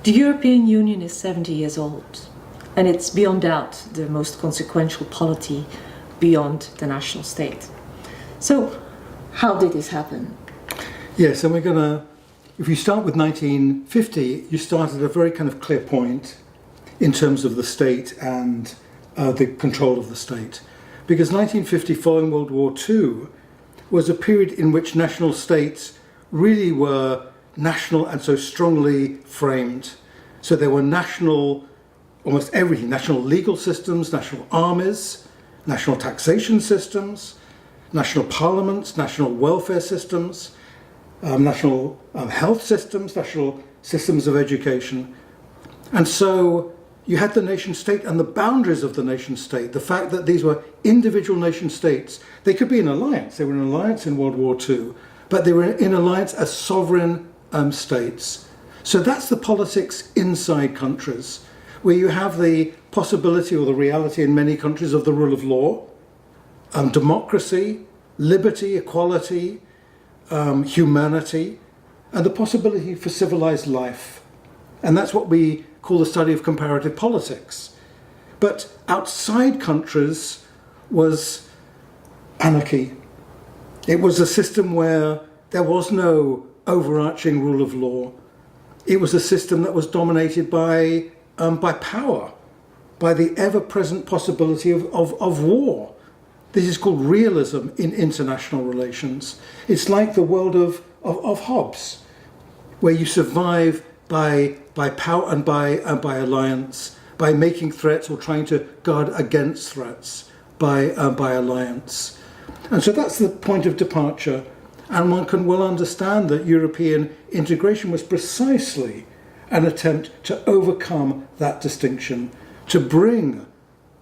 The European Union is 70 years old, and it's beyond doubt the most consequential polity beyond the national state. So, how did this happen? Yes, and we're going to, if you start with 1950, you start at a very kind of clear point in terms of the state and the control of the state. Because 1950, following World War II, was a period in which national states really were national and so strongly framed. So there were national, almost everything, national legal systems, national armies, national taxation systems, national parliaments, national welfare systems, national health systems, national systems of education. And so you had the nation state and the boundaries of the nation state, the fact that these were individual nation states. They could be in alliance. They were in alliance in World War II, but they were in alliance as sovereign states. So that's the politics inside countries, where you have the possibility or the reality in many countries of the rule of law, democracy, liberty, equality, humanity, and the possibility for civilized life. And that's what we call the study of comparative politics. But outside countries was anarchy. It was a system where there was no overarching rule of law. It was a system that was dominated by power, by the ever-present possibility of war. This is called realism in international relations. It's like the world of Hobbes, where you survive by power and by alliance, by making threats or trying to guard against threats by alliance. And so that's the point of departure. And one can well understand that European integration was precisely an attempt to overcome that distinction, to bring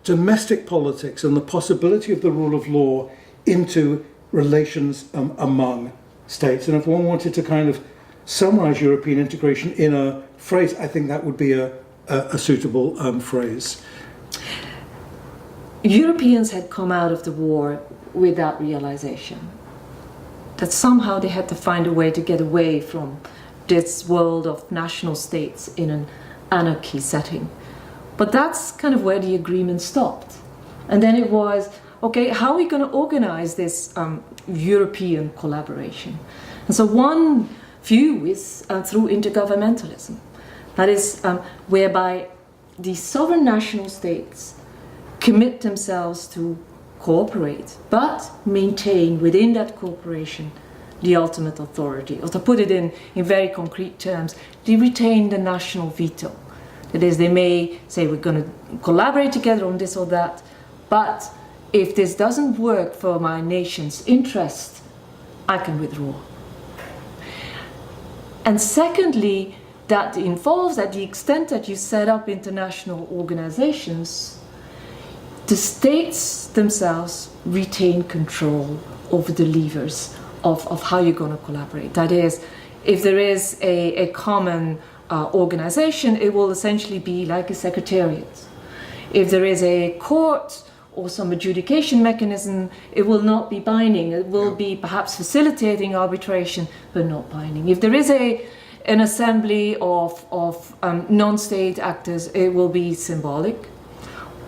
domestic politics and the possibility of the rule of law into relations among states. And if one wanted to kind of summarize European integration in a phrase, I think that would be a suitable phrase. Europeans had come out of the war with that realization, that somehow they had to find a way to get away from this world of national states in an anarchy setting. But that's kind of where the agreement stopped. And then it was, okay, how are we going to organize this European collaboration? And so one view is through intergovernmentalism. That is whereby the sovereign national states commit themselves to cooperate, but maintain within that cooperation the ultimate authority. Or to put it in very concrete terms, they retain the national veto. That is, they may say we're going to collaborate together on this or that, but if this doesn't work for my nation's interest, I can withdraw. And secondly, that involves, at the extent that you set up international organizations, the states themselves retain control over the levers of how you're going to collaborate. That is, if there is a common organization, it will essentially be like a secretariat. If there is a court or some adjudication mechanism, it will not be binding. It will be perhaps facilitating arbitration, but not binding. If there is an assembly of non-state actors, it will be symbolic,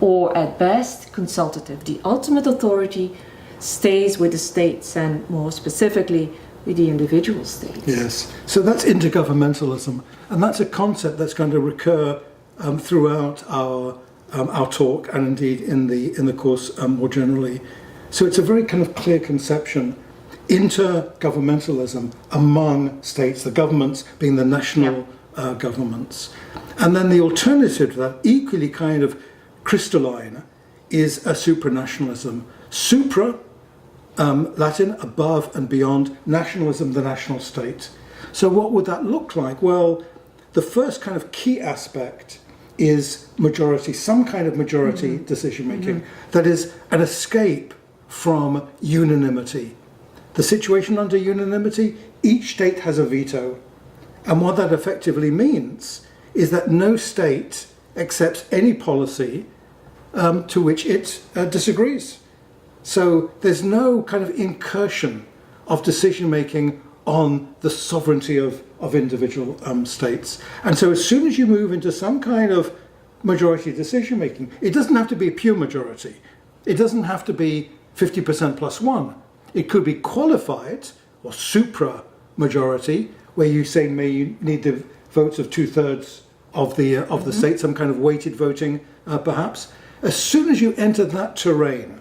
or at best consultative. The ultimate authority stays with the states, and more specifically with the individual states. Yes, so that's intergovernmentalism, and that's a concept that's going to recur throughout our talk, and indeed in the course more generally. So it's a very kind of clear conception. Intergovernmentalism among states, the governments being the national governments. And then the alternative to that, equally kind of crystalline, is a supranationalism. Supra, Latin, above and beyond, nationalism, the national state. So what would that look like? Well, the first kind of key aspect is majority, some kind of majority decision-making. That is an escape from unanimity. The situation under unanimity, each state has a veto. And what that effectively means is that no state accepts any policy to which it disagrees. So there's no kind of incursion of decision-making on the sovereignty of individual states. And so as soon as you move into some kind of majority decision making, it doesn't have to be a pure majority. It doesn't have to be 50% plus one. It could be qualified or supra majority, where you say you need the votes of 2/3 of the state, some kind of weighted voting perhaps. As soon as you enter that terrain,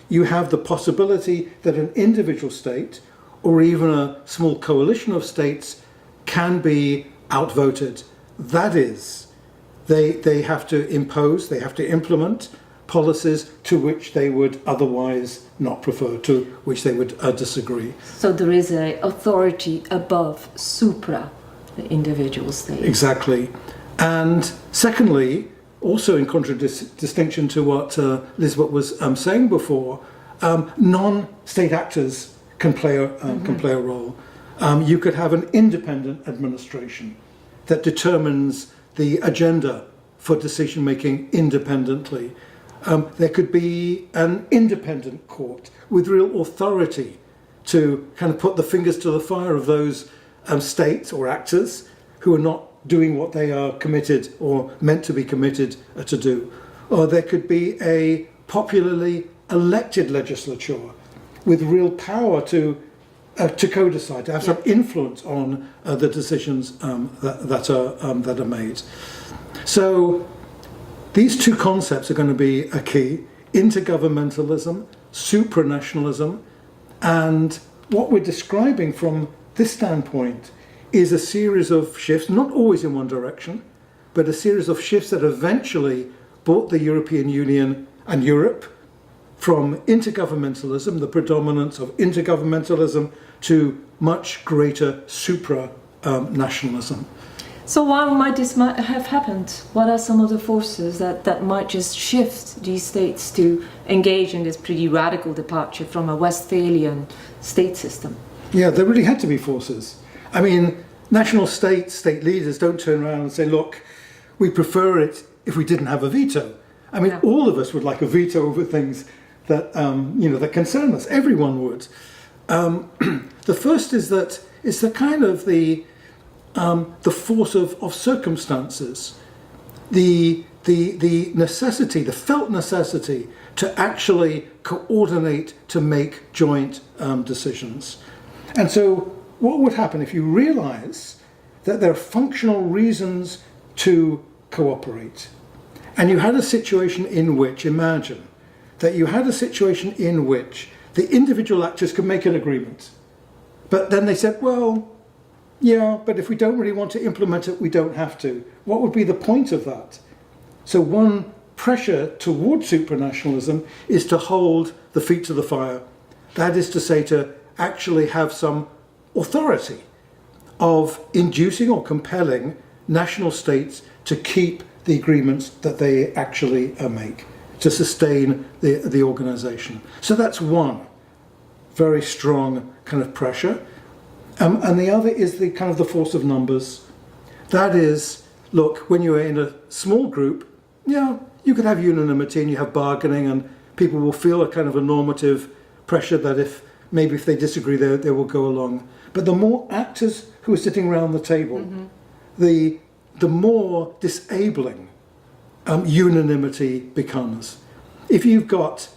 you have the possibility that an individual state or even a small coalition of states can be outvoted. That is, they have to impose, they have to implement policies to which they would otherwise not prefer, to which they would disagree. So there is an authority above supra the individual state. Exactly. And secondly, also in contradistinction to what Liesbet was saying before, non-state actors can play a role. You could have an independent administration that determines the agenda for decision making independently. There could be an independent court with real authority to kind of put the fingers to the fire of those states or actors who are not doing what they are committed or meant to be committed to do. Or there could be a popularly elected legislature with real power to co-decide, to have some influence on the decisions that are made. So these two concepts are going to be a key: intergovernmentalism, supranationalism, and what we're describing from this standpoint is a series of shifts, not always in one direction, but a series of shifts that eventually brought the European Union and Europe from intergovernmentalism, the predominance of intergovernmentalism, to much greater supranationalism. So why might this have happened? What are some of the forces that might just shift these states to engage in this pretty radical departure from a Westphalian state system? Yeah, there really had to be forces. I mean, national states, state leaders don't turn around and say, look, we prefer it if we didn't have a veto. I mean, all of us would like a veto over things that, that concern us. Everyone would. The first is that it's the kind of the force of circumstances, the necessity, the felt necessity to actually coordinate, to make joint decisions. And so what would happen if you realize that there are functional reasons to cooperate? And you had a situation in which, imagine, that you had a situation in which the individual actors could make an agreement. But then they said, well, yeah, but if we don't really want to implement it, we don't have to. What would be the point of that? So one pressure towards supranationalism is to hold the feet to the fire. That is to say, to actually have some authority of inducing or compelling national states to keep the agreements that they actually make, to sustain the organization. So that's one very strong kind of pressure. And the other is the kind of the force of numbers. That is, look, when you're in a small group, yeah, you could have unanimity and you have bargaining, and people will feel a kind of a normative pressure that if they disagree, they will go along. But the more actors who are sitting around the table, the more disabling unanimity becomes. If you've got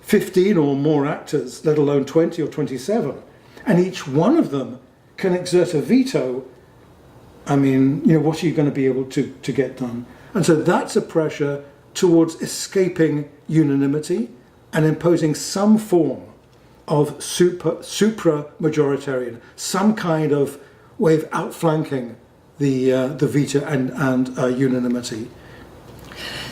15 or more actors, let alone 20 or 27, and each one of them can exert a veto, I mean, what are you going to be able to get done? And so that's a pressure towards escaping unanimity and imposing some form of supra-majoritarian, some kind of way of outflanking the veto and unanimity.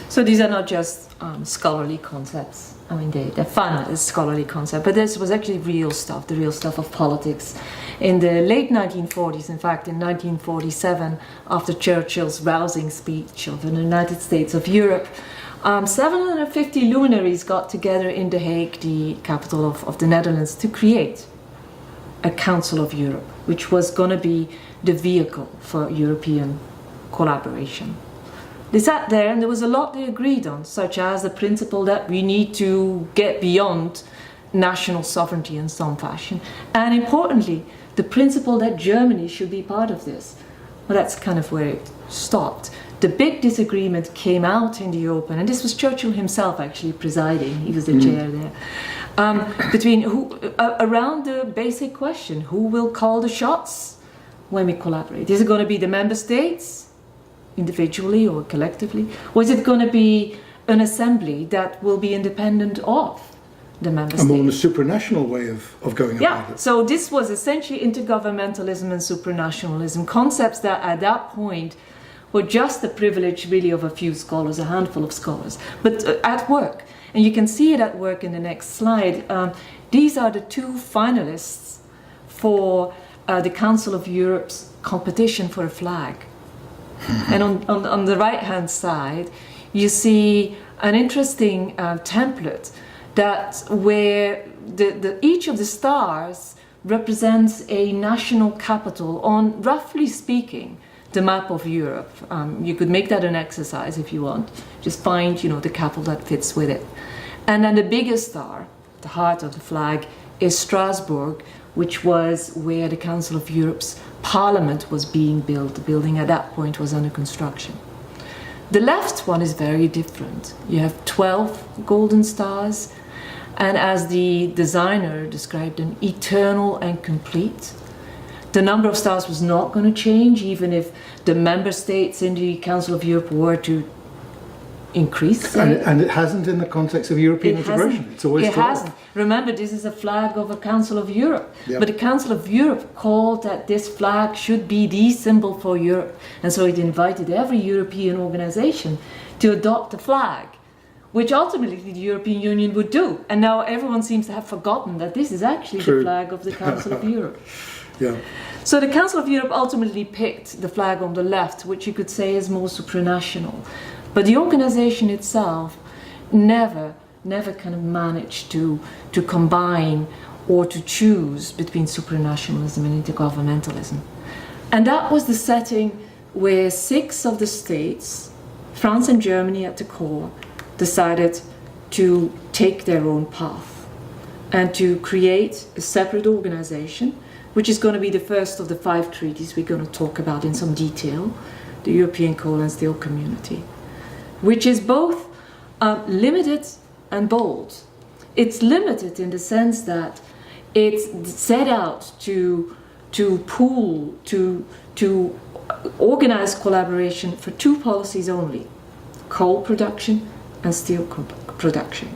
So these are not just scholarly concepts. I mean, they're fun as scholarly concepts, but this was actually real stuff, the real stuff of politics. In the late 1940s, in fact, in 1947, after Churchill's rousing speech of the United States of Europe, 750 luminaries got together in The Hague, the capital of the Netherlands, to create a Council of Europe, which was going to be the vehicle for European collaboration. They sat there and there was a lot they agreed on, such as the principle that we need to get beyond national sovereignty in some fashion. And importantly, the the principle that Germany should be part of this. Well, that's kind of where it stopped. The big disagreement came out in the open, and this was Churchill himself actually presiding, he was the chair there, around the basic question, who will call the shots when we collaborate? Is it going to be the member states, individually or collectively, or is it going to be an assembly that will be independent of the member states? A more supranational way of going about it. So this was essentially intergovernmentalism and supranationalism, concepts that at that point were just the privilege really of a few scholars, a handful of scholars, but at work. And you can see it at work in the next slide. These are the two finalists for the Council of Europe's competition for a flag. And on the right-hand side, you see an interesting template that where each of the stars represents a national capital on, roughly speaking, the map of Europe. You could make that an exercise if you want. Just find, the capital that fits with it. And then the biggest star, the heart of the flag, is Strasbourg, which was where the Council of Europe's Parliament was being built. The building at that point was under construction. The left one is very different. You have 12 golden stars, and as the designer described them, eternal and complete. The number of stars was not going to change, even if the member states in the Council of Europe were to increase. And it hasn't in the context of European integration. It's always 12. It hasn't. Remember, this is a flag of a Council of Europe. Yep. But the Council of Europe called that this flag should be the symbol for Europe. And so it invited every European organization to adopt a flag, which ultimately the European Union would do. And now everyone seems to have forgotten that this is actually the flag of the Council of Europe. Yeah. So the Council of Europe ultimately picked the flag on the left, which you could say is more supranational. But the organization itself never kind of managed to combine or to choose between supranationalism and intergovernmentalism. And that was the setting where 6 of the states, France and Germany at the core, decided to take their own path and to create a separate organization, which is going to be the first of the 5 treaties we're going to talk about in some detail, the European Coal and Steel Community, which is both limited and bold. It's limited in the sense that it's set out to pool, to organize collaboration for 2 policies only, coal production and steel production.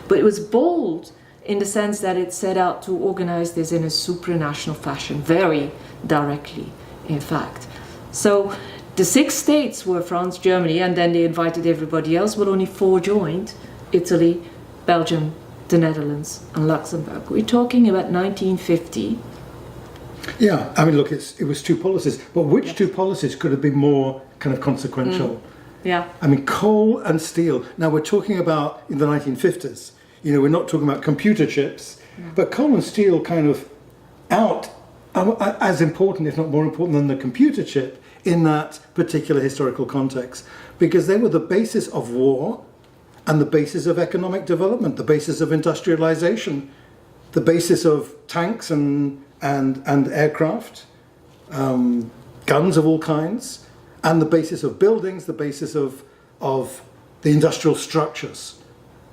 But it was bold in the sense that it set out to organize this in a supranational fashion, very directly, in fact. So the 6 states were France, Germany, and then they invited everybody else, but only 4 joined: Italy, Belgium, the Netherlands, and Luxembourg. We're talking about 1950. Yeah, I mean, look, it was 2 policies, but which 2 policies could have been more kind of consequential? Yeah. I mean, coal and steel. Now, we're talking about in the 1950s. We're not talking about computer chips, but coal and steel kind of as important, if not more important than the computer chip in that particular historical context, because they were the basis of war and the basis of economic development, the basis of industrialization, the basis of tanks and aircraft, guns of all kinds, and the basis of buildings, the basis of the industrial structures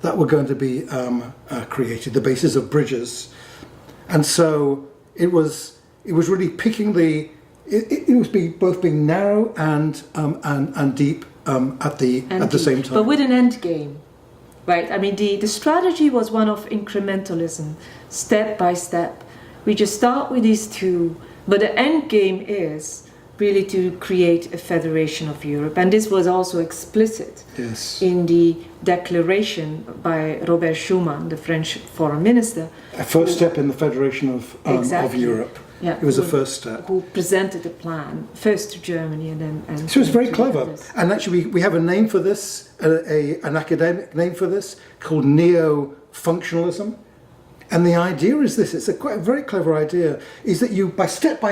that were going to be created, the basis of bridges. And so it was really picking it was both being narrow and deep at the same time. But with an end game, right? I mean, the strategy was one of incrementalism, step by step. We just start with these 2, but the end game is really to create a federation of Europe. And this was also explicit in the declaration by Robert Schuman, the French foreign minister. A first step in the federation of Europe. Yeah, it was a first step. Who presented the plan first to Germany and then. So it's very clever. And actually, we have a name for this, an academic name for this, called neo-functionalism. And the idea is this: it's a very clever idea. Is that you, by step,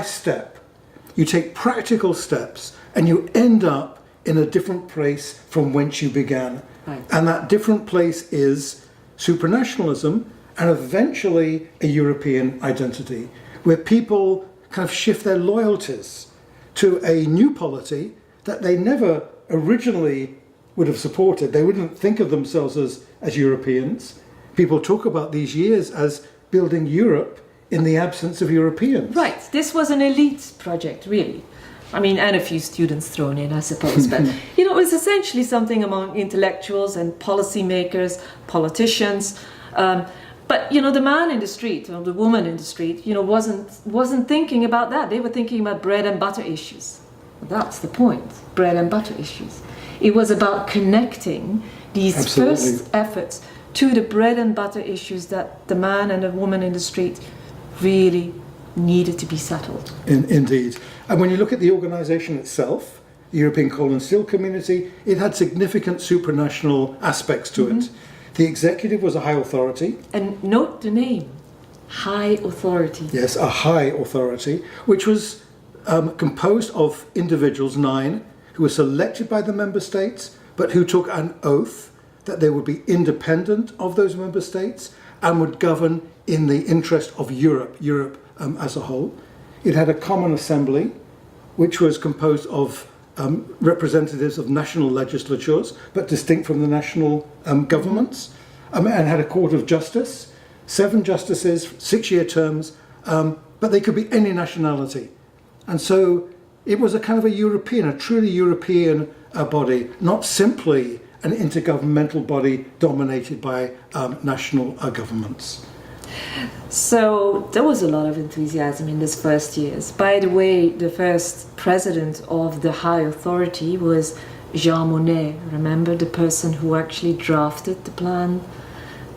you take practical steps, and you end up in a different place from whence you began. Right. And that different place is supranationalism, and eventually a European identity, where people kind of shift their loyalties to a new polity that they never originally would have supported. They wouldn't think of themselves as Europeans. People talk about these years as building Europe in the absence of Europeans. Right. This was an elite project, really. I mean, and a few students thrown in, I suppose. But, you know, it was essentially something among intellectuals and policymakers, politicians. But, you know, the man in the street or the woman in the street, you know, wasn't thinking about that. They were thinking about bread and butter issues. That's the point, bread and butter issues. It was about connecting these first efforts to the bread and butter issues that the man and the woman in the street really needed to be settled. Indeed. And when you look at the organisation itself, the European Coal and Steel Community, it had significant supranational aspects to it. The executive was a high authority. And note the name, high authority. Yes, a high authority, which was composed of individuals, 9, who were selected by the member states, but who took an oath that they would be independent of those member states and would govern in the interest of Europe as a whole. It had a common assembly, which was composed of representatives of national legislatures, but distinct from the national governments, and had a court of justice, 7 justices, 6-year terms, but they could be any nationality. And so it was a kind of a truly European body, not simply an intergovernmental body dominated by national governments. So there was a lot of enthusiasm in these first years. By the way, the first president of the high authority was Jean Monnet. Remember, the person who actually drafted the plan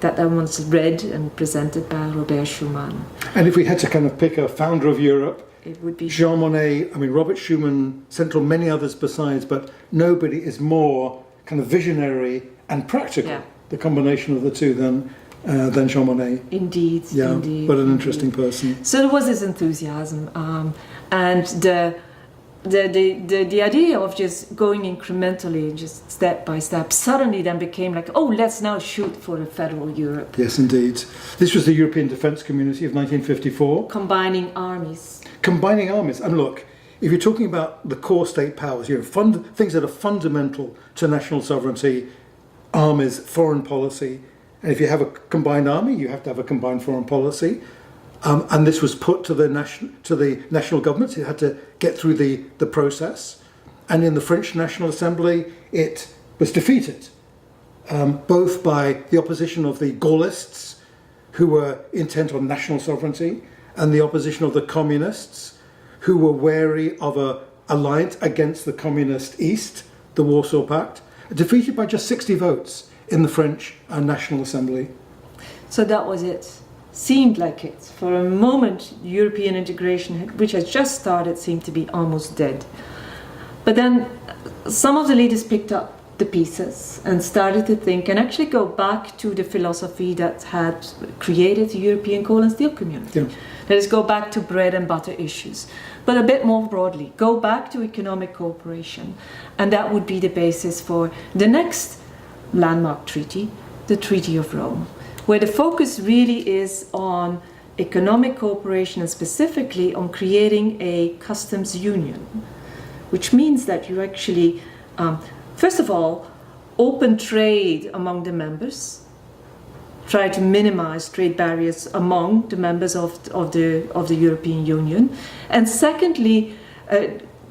that was read and presented by Robert Schuman. And if we had to kind of pick a founder of Europe, it would be Jean Monnet. I mean, Robert Schuman, Central, many others besides, but nobody is more kind of visionary and practical, the combination of the two, than Jean Monnet. Indeed, indeed. But an interesting person. So there was this enthusiasm, and the idea of just going incrementally, just step by step, suddenly then became like, oh, let's now shoot for a federal Europe. Yes, indeed. This was the European Defence Community of 1954. Combining armies. And look, if you're talking about the core state powers, you know, things that are fundamental to national sovereignty, armies, foreign policy, and if you have a combined army, you have to have a combined foreign policy. And this was put to the national governments. It had to get through the process. And in the French National Assembly, it was defeated, both by the opposition of the Gaullists, who were intent on national sovereignty, and the opposition of the communists, who were wary of an alliance against the communist East, the Warsaw Pact, defeated by just 60 votes in the French National Assembly. So that was it. Seemed like it. For a moment, European integration, which had just started, seemed to be almost dead. But then some of the leaders picked up the pieces and started to think and actually go back to the philosophy that had created the European Coal and Steel Community. Yeah. That is, go back to bread and butter issues, but a bit more broadly. Go back to economic cooperation, and that would be the basis for the next landmark treaty, the Treaty of Rome, where the focus really is on economic cooperation and specifically on creating a customs union, which means that you actually, first of all, open trade among the members, try to minimize trade barriers among the members of the European Union, and secondly,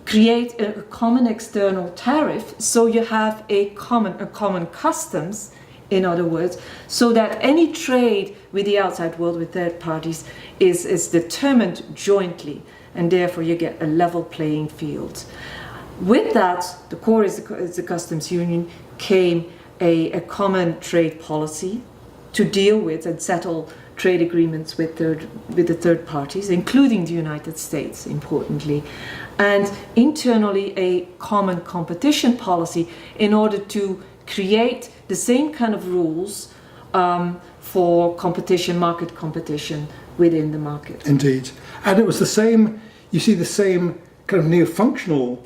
create a common external tariff, so you have a common customs, in other words, so that any trade with the outside world, with third parties, is determined jointly, and therefore you get a level playing field. With that, the core is the customs union, came a common trade policy to deal with and settle trade agreements with the third parties, including the United States, importantly, and internally a common competition policy in order to create the same kind of rules for competition, market competition within the market. Indeed. And it was the same, you see the same kind of neo-functional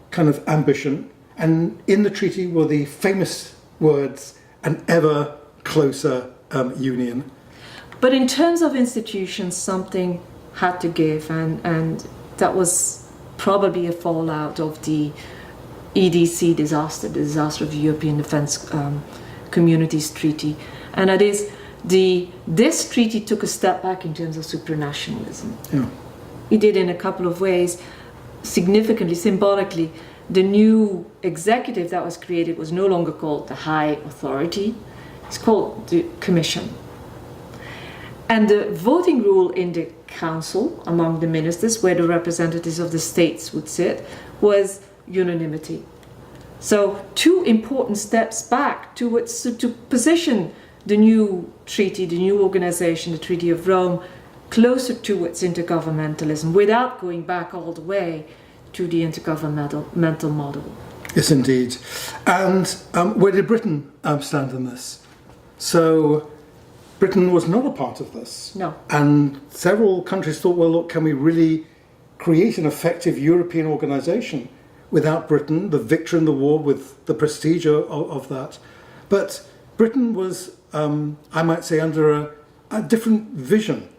kind of ambition, and in the treaty were the famous words, an ever closer union. But in terms of institutions, something had to give, and that was probably a fallout of the EDC disaster, the disaster of the European Defence Communities Treaty, and that is this treaty took a step back in terms of supranationalism. Yeah. It did in a couple of ways, significantly, symbolically. The new executive that was created was no longer called the High Authority, it's called the Commission. And the voting rule in the council among the ministers, where the representatives of the states would sit, was unanimity. So two important steps back towards to position the new treaty, the new organization, the Treaty of Rome, closer towards intergovernmentalism without going back all the way to the intergovernmental model. Yes, indeed. And where did Britain stand in this? So Britain was not a part of this. No. And several countries thought, well, look, can we really create an effective European organisation without Britain, the victor in the war, with the prestige of that? But Britain was, I might say, under a different vision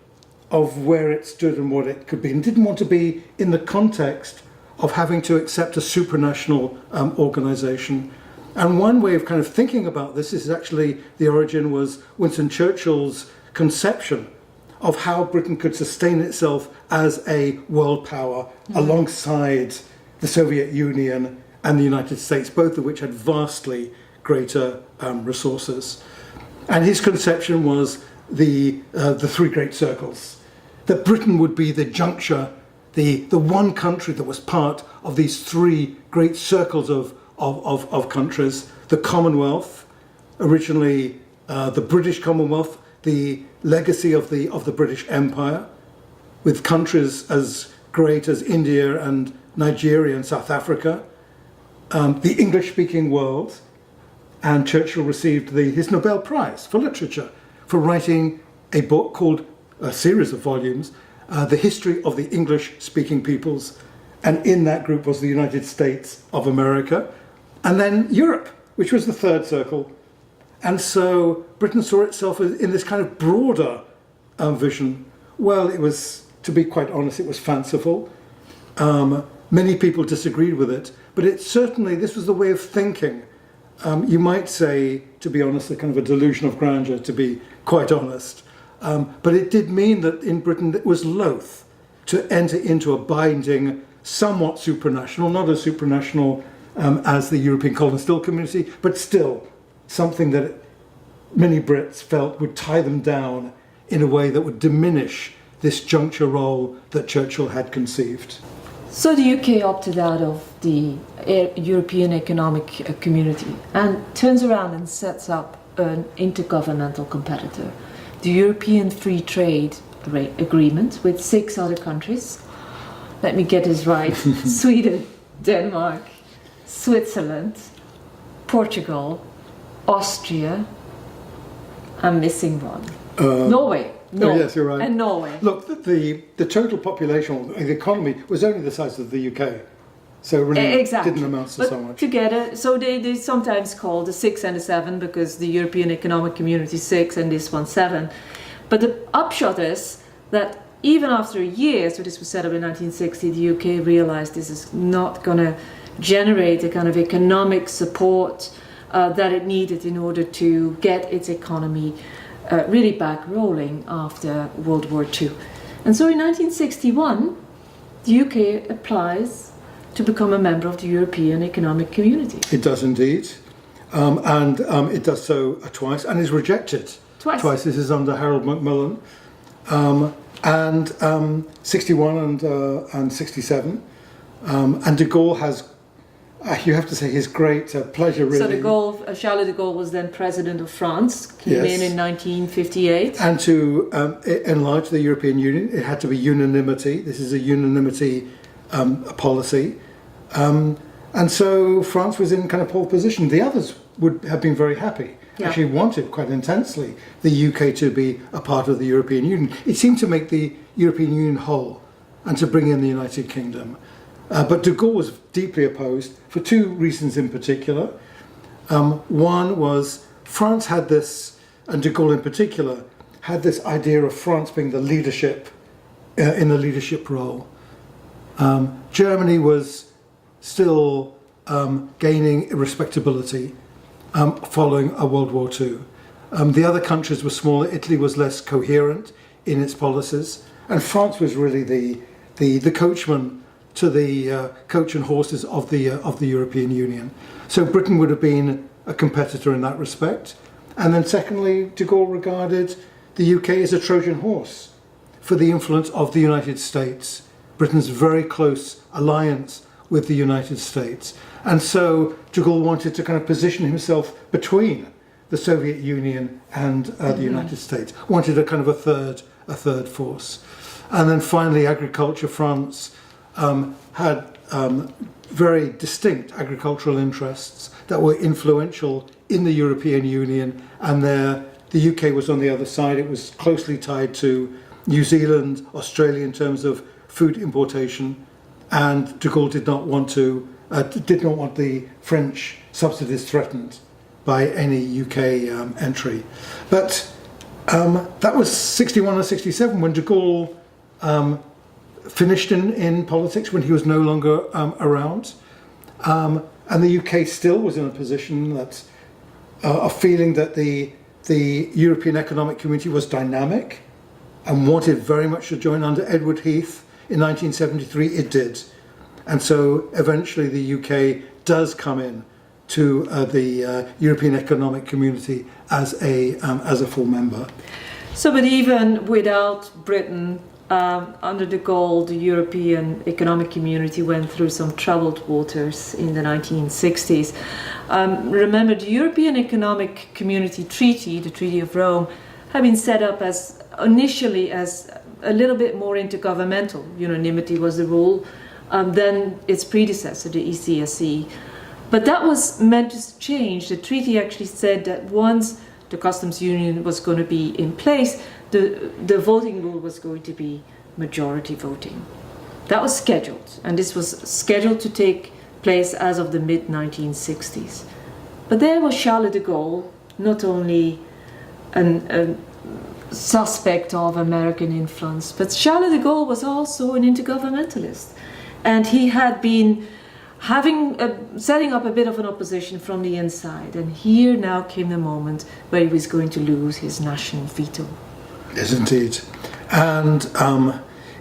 of where it stood and what it could be, and didn't want to be in the context of having to accept a supranational organisation. And one way of kind of thinking about this is actually the origin was Winston Churchill's conception of how Britain could sustain itself as a world power alongside the Soviet Union and the United States, both of which had vastly greater resources. And his conception was the three great circles, that Britain would be the juncture, the one country that was part of these three great circles of countries: the Commonwealth, originally the British Commonwealth, the legacy of the British Empire, with countries as great as India and Nigeria and South Africa, the English-speaking world, and Churchill received his Nobel Prize for Literature for writing a book called, a series of volumes, The History of the English-Speaking Peoples, and in that group was the United States of America, and then Europe, which was the third circle. And so Britain saw itself in this kind of broader vision. Well, it was, to be quite honest, it was fanciful. Many people disagreed with it, but it certainly, this was the way of thinking. You might say, to be honest, a kind of a delusion of grandeur, to be quite honest. But it did mean that in Britain it was loath to enter into a binding, somewhat supranational, not as supranational as the European Colonial Community, but still something that many Brits felt would tie them down in a way that would diminish this juncture role that Churchill had conceived. So the UK opted out of the European Economic Community and turns around and sets up an intergovernmental competitor, the European Free Trade Agreement, with 6 other countries. Let me get this right. Sweden, Denmark, Switzerland, Portugal, Austria. I'm missing one. Norway. Oh, yes, you're right. And Norway. Look, the total population, the economy, was only the size of the UK. So it really exactly. didn't amount to but so much. Together, so they sometimes call the 6 and the 7, because the European Economic Community 6 and this one 7. But the upshot is that even after a year, so this was set up in 1960, the UK realized this is not going to generate the kind of economic support that it needed in order to get its economy really back rolling after World War II. And so in 1961, the UK applies to become a member of the European Economic Community. It does indeed. And it does so twice and is rejected. Twice. This is under Harold Macmillan. And 61 and 67. And de Gaulle has, you have to say, his great pleasure, really. So de Gaulle, Charles de Gaulle was then president of France, came in 1958. And to enlarge the European Union, it had to be unanimity. This is a unanimity policy. And so France was in kind of pole position. The others would have been very happy. Yeah. Actually wanted quite intensely the UK to be a part of the European Union. It seemed to make the European Union whole and to bring in the United Kingdom. But de Gaulle was deeply opposed for 2 reasons in particular. One was France had this, and de Gaulle in particular, had this idea of France being the leadership in a leadership role. Germany was still gaining respectability following World War II. The other countries were smaller. Italy was less coherent in its policies, and France was really the coachman to the coach and horses of the European Union. So Britain would have been a competitor in that respect. And then secondly, de Gaulle regarded the UK as a Trojan horse for the influence of the United States, Britain's very close alliance with the United States. And so de Gaulle wanted to kind of position himself between the Soviet Union and the United States, wanted a kind of a third force. And then finally, agriculture. France had very distinct agricultural interests that were influential in the European Union, and the UK was on the other side. It was closely tied to New Zealand, Australia in terms of food importation, and de Gaulle did not want the French subsidies threatened by any UK entry. But that was 61 or 67 when de Gaulle finished in politics, when he was no longer around. And the UK still was in a position that of feeling that the European Economic Community was dynamic and wanted very much to join under Edward Heath in 1973. It did. And so eventually the UK does come in to the European Economic Community as a full member. So, but even without Britain, under de Gaulle, the European Economic Community went through some troubled waters in the 1960s. Remember, the European Economic Community Treaty, the Treaty of Rome, had been set up initially as a little bit more intergovernmental. Unanimity was the rule. Then its predecessor, the ECSC. But that was meant to change. The treaty actually said that once the customs union was going to be in place, the voting rule was going to be majority voting. That was scheduled, and this was scheduled to take place as of the mid-1960s. But there was Charles de Gaulle, not only a suspect of American influence, but Charles de Gaulle was also an intergovernmentalist. And he had been setting up a bit of an opposition from the inside. And here now came the moment where he was going to lose his national veto. Yes, indeed. And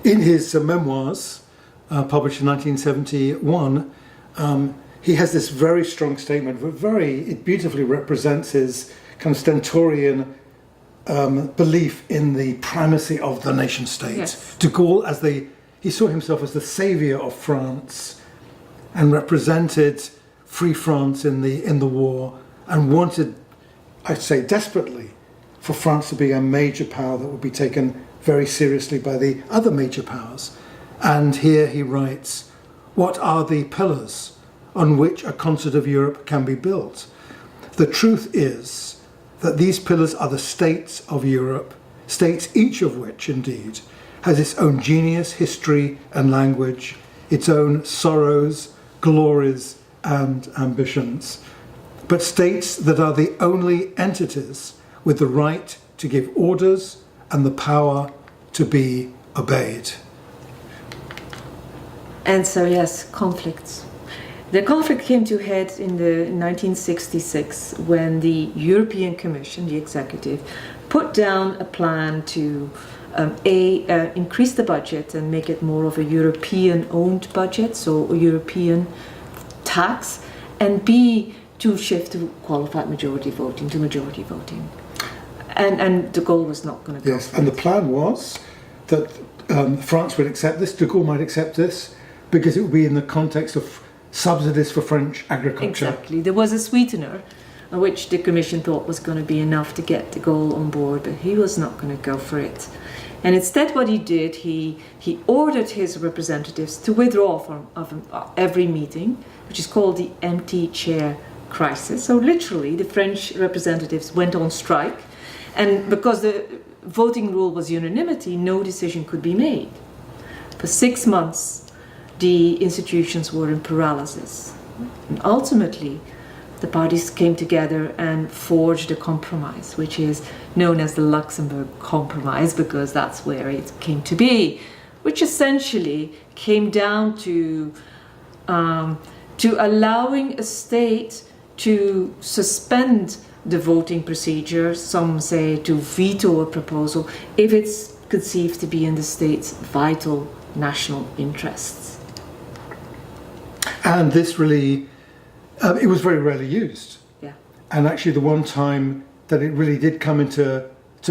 in his memoirs, published in 1971, he has this very strong statement. It beautifully represents his kind of stentorian belief in the primacy of the nation state. Yes. De Gaulle, he saw himself as the saviour of France and represented free France in the war, and wanted, I'd say desperately, for France to be a major power that would be taken very seriously by the other major powers. And here he writes, "What are the pillars on which a concert of Europe can be built? The truth is that these pillars are the states of Europe, states each of which, indeed, has its own genius, history and language, its own sorrows, glories and ambitions, but states that are the only entities with the right to give orders and the power to be obeyed." And so, yes, conflicts. The conflict came to a head in 1966 when the European Commission, the executive, put down a plan to increase the budget and make it more of a European-owned budget, so a European tax, and B, to shift to qualified majority voting, to majority voting. And de Gaulle was not going to go. Yes, and the plan was that France would accept this, de Gaulle might accept this, because it would be in the context of subsidies for French agriculture. Exactly. There was a sweetener, which the Commission thought was going to be enough to get de Gaulle on board, but he was not going to go for it. And instead what he did, he ordered his representatives to withdraw from every meeting, which is called the empty chair crisis. So literally the French representatives went on strike, and because the voting rule was unanimity, no decision could be made. For 6 months, the institutions were in paralysis. And ultimately, the parties came together and forged a compromise, which is known as the Luxembourg Compromise, because that's where it came to be. which essentially came down to allowing a state to suspend the voting procedure, some say to veto a proposal, if it's conceived to be in the state's vital national interests. And this really, it was very rarely used. Yeah. And actually the one time that it really did come into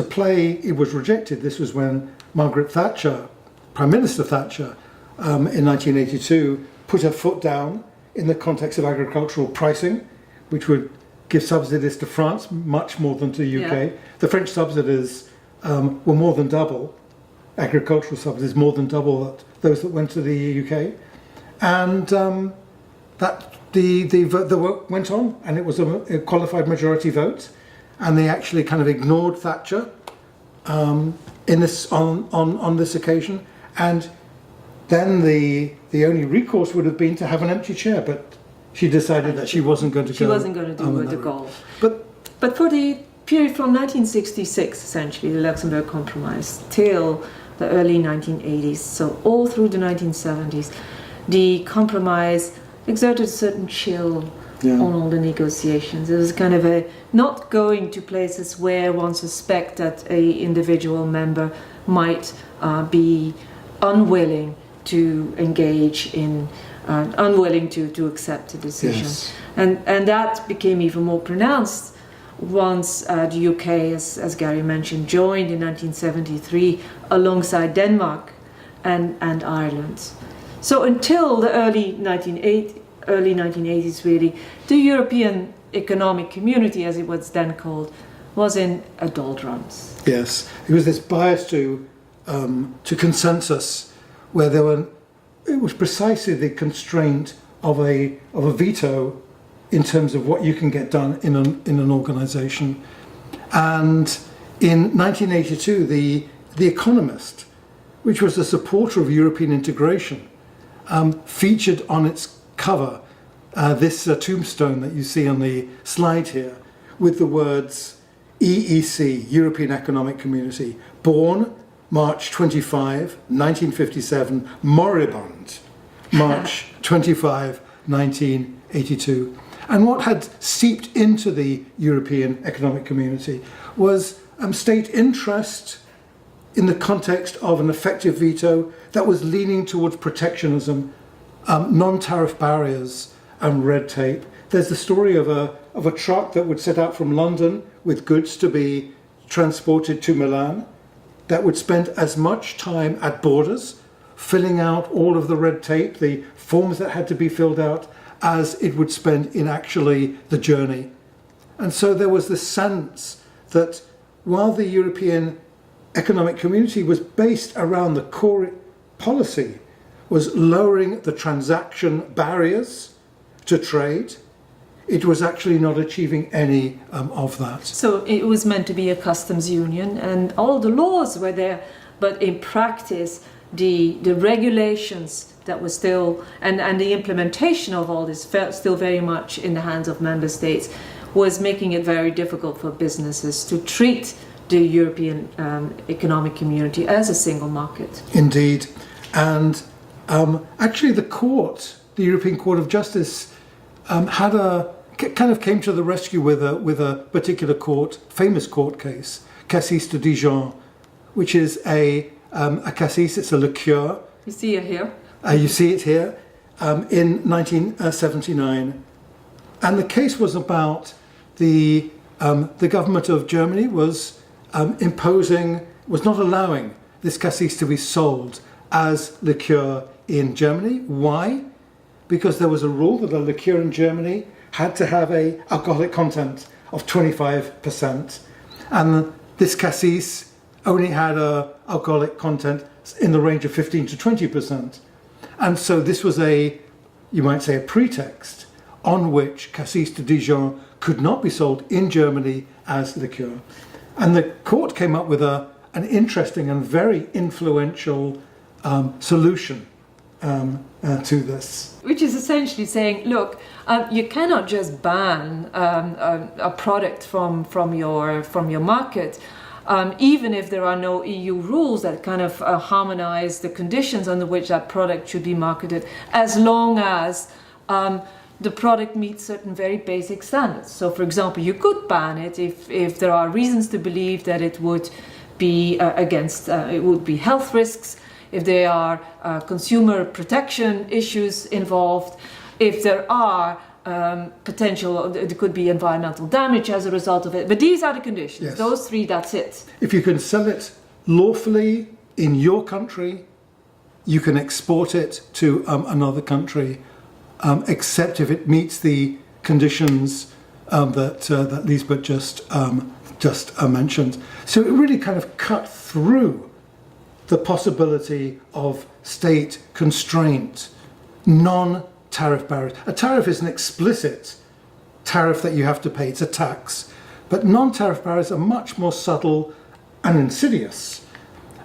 play, it was rejected. This was when Margaret Thatcher, Prime Minister Thatcher, in 1982, put her foot down in the context of agricultural pricing, which would give subsidies to France much more than to the UK. Yeah. The French subsidies were more than double, agricultural subsidies more than double those that went to the UK. And that the vote went on, and it was a qualified majority vote, and they actually kind of ignored Thatcher on this occasion, and then the only recourse would have been to have an empty chair, but she decided that she wasn't going to She wasn't going to do the goal. But for the period from 1966, essentially, the Luxembourg Compromise, till the early 1980s, so all through the 1970s, the compromise exerted a certain chill on all the negotiations. It was kind of a not going to places where one suspects that a individual member might be unwilling to engage in, unwilling to accept a decision. Yes. And that became even more pronounced once the UK, as Gary mentioned, joined in 1973 alongside Denmark and Ireland. So until the early 1980s, really, the European Economic Community, as it was then called, was in a doldrums. yes, it was this bias to consensus, where it was precisely the constraint of a veto in terms of what you can get done in an organisation. And in 1982, the Economist, which was a supporter of European integration, featured on its cover this tombstone that you see on the slide here, with the words EEC, European Economic Community, born March 25, 1957, moribund, March 25, 1982. And what had seeped into the European Economic Community was state interest in the context of an effective veto that was leaning towards protectionism, non-tariff barriers and red tape. There's the story of a truck that would set out from London with goods to be transported to Milan, that would spend as much time at borders filling out all of the red tape, the forms that had to be filled out, as it would spend in actually the journey. And so there was this sense that while the European Economic Community was based around the core policy, was lowering the transaction barriers to trade, it was actually not achieving any of that. So it was meant to be a customs union, and all the laws were there, but in practice, the regulations that were still, and the implementation of all this felt still very much in the hands of member states, was making it very difficult for businesses to treat the European Economic Community as a single market. Indeed. And actually the European Court of Justice kind of came to the rescue with a particular famous court case, Cassis de Dijon, which is a cassis, it's a liqueur. You see it here. You see it here, in 1979. And the case was about the government of Germany was not allowing this cassis to be sold as liqueur in Germany. Why? Because there was a rule that a liqueur in Germany had to have an alcoholic content of 25%. And this cassis only had an alcoholic content in the range of 15 to 20%. And so this was you might say, a pretext on which Cassis de Dijon could not be sold in Germany as liqueur. And the court came up with an interesting and very influential solution to this. Which is essentially saying, look, you cannot just ban a product from your market. even if there are no EU rules that kind of harmonize the conditions under which that product should be marketed, as long as the product meets certain very basic standards. So, for example, you could ban it if there are reasons to believe that it would be it would be health risks, if there are consumer protection issues involved, if there are there could be environmental damage as a result of it. But these are the conditions. Yes. Those three, that's it. If you can sell it lawfully in your country, you can export it to another country, except if it meets the conditions that Liesbet just mentioned. So it really kind of cut through the possibility of state constraint, non-tariff barriers. A tariff is an explicit tariff that you have to pay, it's a tax. But non-tariff barriers are much more subtle and insidious.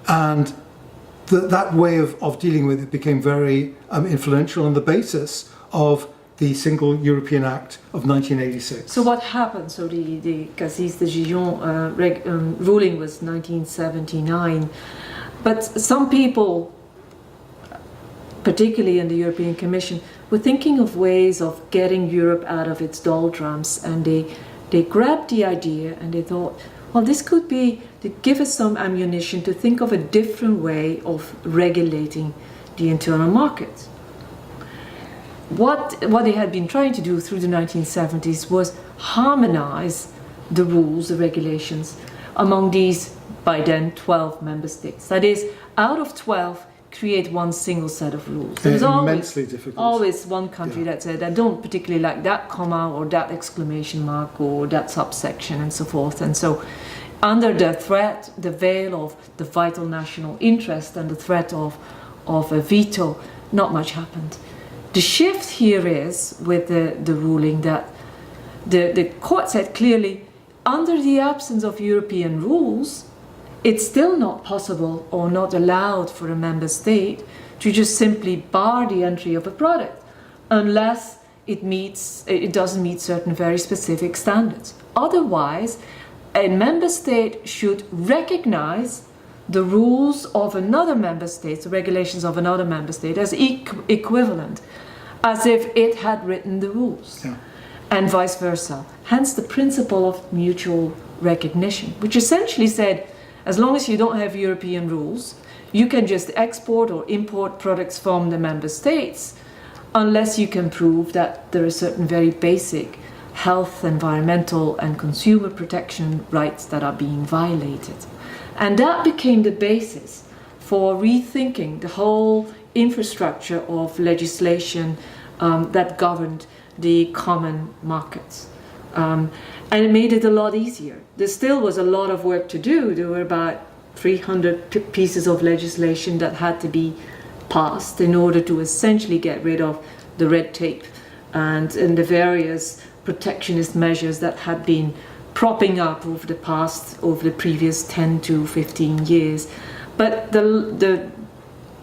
And that way of dealing with it became very influential on the basis of the Single European Act of 1986. So what happened? So the Cassis de Gijón ruling was 1979. But some people, particularly in the European Commission, were thinking of ways of getting Europe out of its doldrums, and they grabbed the idea and they thought, well, this could be to give us some ammunition to think of a different way of regulating the internal market. What they had been trying to do through the 1970s was harmonize the rules, the regulations, among these, by then, 12 member states. That is, out of 12, create one single set of rules. There was immensely difficult. Always one country that said, I don't particularly like that comma or that exclamation mark or that subsection and so forth. And so under the threat, the veil of the vital national interest and the threat of a veto, not much happened. The shift here is with the ruling that the court said clearly, under the absence of European rules, it's still not possible or not allowed for a member state to just simply bar the entry of a product unless it doesn't meet certain very specific standards. Otherwise, a member state should recognize the rules of another member state, the regulations of another member state, as equivalent, as if it had written the rules, and vice versa. Hence the principle of mutual recognition, which essentially said, as long as you don't have European rules, you can just export or import products from the member states, unless you can prove that there are certain very basic health, environmental, and consumer protection rights that are being violated. And that became the basis for rethinking the whole infrastructure of legislation that governed the common markets. And it made it a lot easier. There still was a lot of work to do. There were about 300 pieces of legislation that had to be passed in order to essentially get rid of the red tape and the various protectionist measures that had been propping up over the previous 10 to 15 years. But the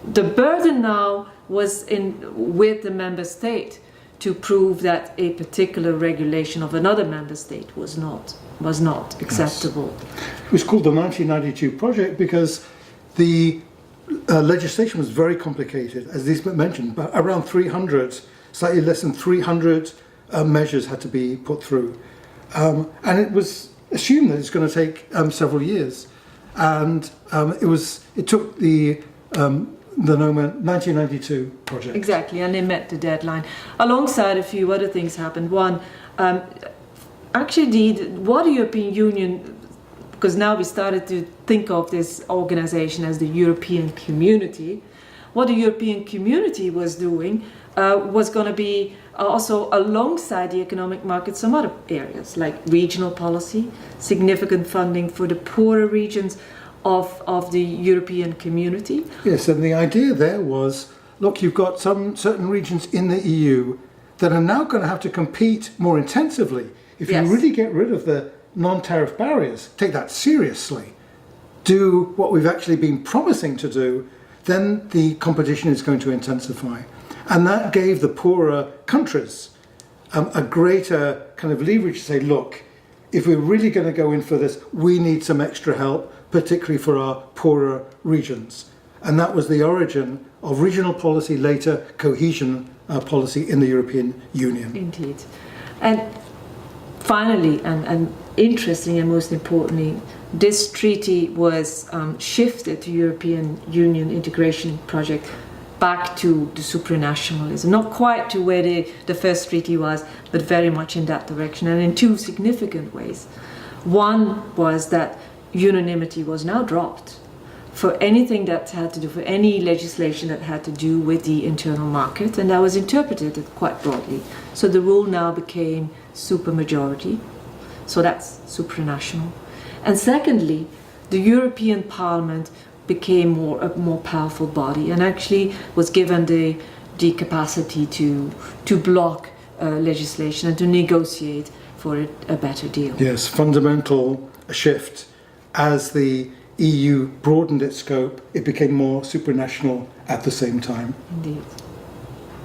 burden now was with the member state to prove that a particular regulation of another member state was not acceptable. Yes. It was called the 1992 project because the legislation was very complicated, as Liesbet mentioned, but around 300, slightly less than 300 measures had to be put through. And it was assumed that it's going to take several years. And it took the 1992 project. Exactly, and they met the deadline. Alongside a few other things happened. One, actually what the European Union, because now we started to think of this organization as the European Community, what the European Community was doing was going to be also alongside the economic market some other areas like regional policy, significant funding for the poorer regions of the European Community. Yes, and the idea there was, look, you've got some certain regions in the EU that are now going to have to compete more intensively. If you really get rid of the non-tariff barriers, take that seriously, do what we've actually been promising to do, then the competition is going to intensify. And that gave the poorer countries a greater kind of leverage to say, look, if we're really going to go in for this, we need some extra help, particularly for our poorer regions. And that was the origin of regional policy, later cohesion policy in the European Union. Indeed. And finally, and interesting and most importantly, this treaty was shifted to European Union integration project back to the supranationalism, not quite to where the first treaty was, but very much in that direction, and in two significant ways. One was that unanimity was now dropped for anything that had to do, for any legislation that had to do with the internal market, and that was interpreted quite broadly. So the rule now became supermajority, so that's supranational. And secondly, the European Parliament became a more powerful body and actually was given the capacity to block legislation and to negotiate for a better deal. Yes, fundamental shift. As the EU broadened its scope, it became more supranational at the same time. Indeed.